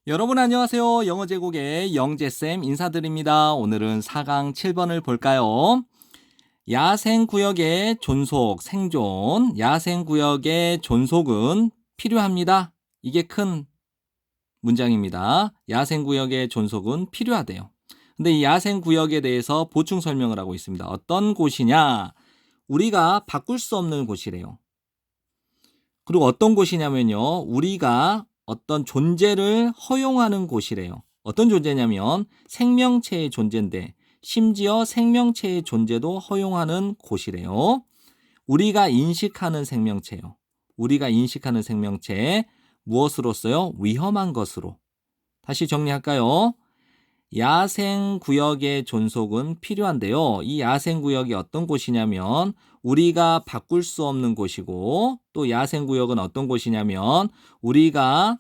여러분 안녕하세요. 영어 제국의 영재쌤 인사드립니다. 오늘은 4강 7번을 볼까요? 야생구역의 존속, 생존. 야생구역의 존속은 필요합니다. 이게 큰 문장입니다. 야생구역의 존속은 필요하대요. 근데 이 야생구역에 대해서 보충 설명을 하고 있습니다. 어떤 곳이냐? 우리가 바꿀 수 없는 곳이래요. 그리고 어떤 곳이냐면요. 우리가 어떤 존재를 허용하는 곳이래요. 어떤 존재냐면 생명체의 존재인데 심지어 생명체의 존재도 허용하는 곳이래요. 우리가 인식하는 생명체요. 우리가 인식하는 생명체 무엇으로써요? 위험한 것으로. 다시 정리할까요? 야생구역의 존속은 필요한데요. 이 야생구역이 어떤 곳이냐면 우리가 바꿀 수 없는 곳이고 또 야생구역은 어떤 곳이냐면 우리가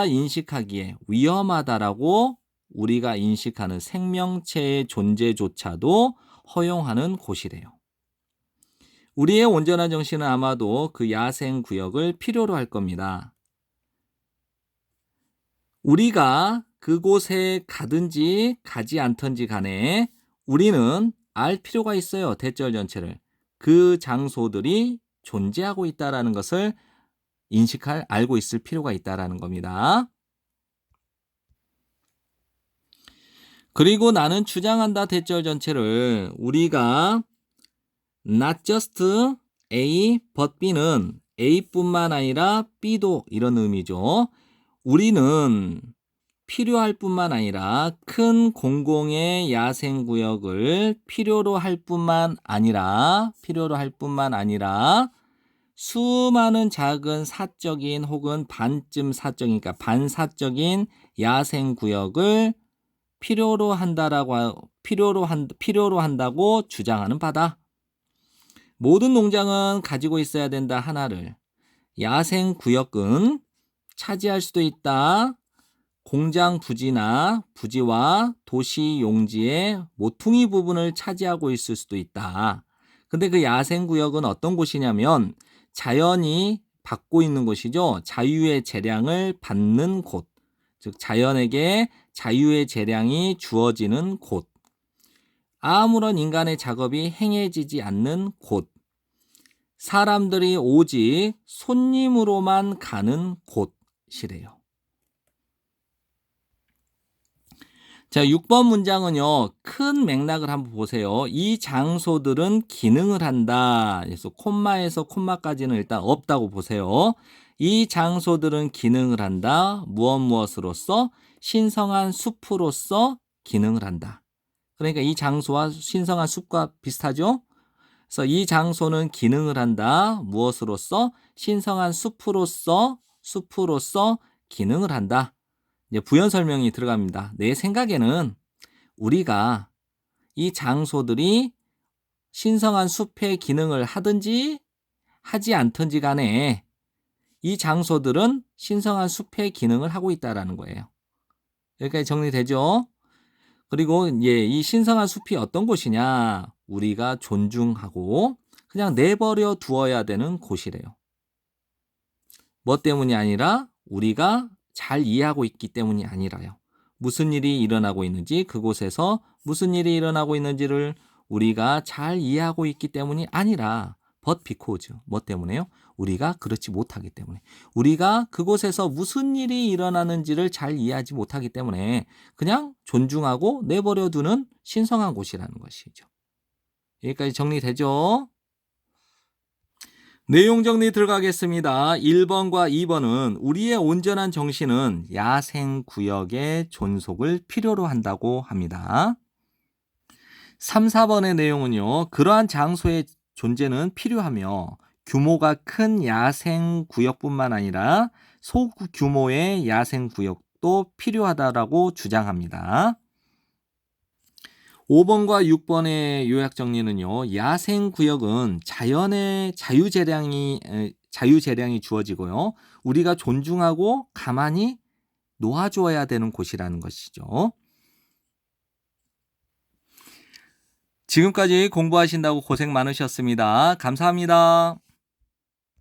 인식하기에 위험하다라고 우리가 인식하는 생명체의 존재조차도 허용하는 곳이래요. 우리의 온전한 정신은 아마도 그 야생구역을 필요로 할 겁니다. 우리가 그곳에 가든지 가지 않든지 간에 우리는 알 필요가 있어요. 대절 전체를. 그 장소들이 존재하고 있다는 것을 알고 있을 필요가 있다는 겁니다. 그리고 나는 주장한다 대절 전체를 우리가 not just A but B는 A뿐만 아니라 B도 이런 의미죠. 우리는 필요할 뿐만 아니라 큰 공공의 야생구역을 필요로 할 뿐만 아니라 수많은 작은 사적인 혹은 반쯤 사적이니까 반사적인 야생구역을 필요로 한다고 주장하는 바다. 모든 농장은 가지고 있어야 된다 하나를. 야생구역은 차지할 수도 있다. 공장 부지와 도시 용지의 모퉁이 부분을 차지하고 있을 수도 있다. 근데 그 야생구역은 어떤 곳이냐면 자연이 받고 있는 곳이죠. 자유의 재량을 받는 곳. 즉 자연에게 자유의 재량이 주어지는 곳. 아무런 인간의 작업이 행해지지 않는 곳. 사람들이 오직 손님으로만 가는 곳이래요. 자, 6번 문장은요. 큰 맥락을 한번 보세요. 이 장소들은 기능을 한다. 그래서 콤마에서 콤마까지는 일단 없다고 보세요. 이 장소들은 기능을 한다. 무엇으로써? 신성한 숲으로서 기능을 한다. 그러니까 이 장소와 신성한 숲과 비슷하죠? 그래서 이 장소는 기능을 한다. 무엇으로써? 신성한 숲으로서 기능을 한다. 이제 부연 설명이 들어갑니다. 내 생각에는 우리가 이 장소들이 신성한 숲의 기능을 하든지 하지 않든지 간에 이 장소들은 신성한 숲의 기능을 하고 있다라는 거예요. 여기까지 정리되죠? 그리고 이 신성한 숲이 어떤 곳이냐? 우리가 존중하고 그냥 내버려 두어야 되는 곳이래요. 뭐 때문이 아니라 우리가 잘 이해하고 있기 때문이 아니라요. 무슨 일이 일어나고 있는지 그곳에서 무슨 일이 일어나고 있는지를 우리가 잘 이해하고 있기 때문이 아니라 but because 뭐 때문에요? 우리가 그렇지 못하기 때문에 우리가 그곳에서 무슨 일이 일어나는지를 잘 이해하지 못하기 때문에 그냥 존중하고 내버려 두는 신성한 곳이라는 것이죠. 여기까지 정리되죠? 내용 정리 들어가겠습니다. 1번과 2번은 우리의 온전한 정신은 야생구역의 존속을 필요로 한다고 합니다. 3, 4번의 내용은요. 그러한 장소의 존재는 필요하며 규모가 큰 야생구역뿐만 아니라 소규모의 야생구역도 필요하다라고 주장합니다. 5번과 6번의 요약 정리는요. 야생구역은 자연의 자유재량이 주어지고요. 우리가 존중하고 가만히 놓아주어야 되는 곳이라는 것이죠. 지금까지 공부하신다고 고생 많으셨습니다. 감사합니다.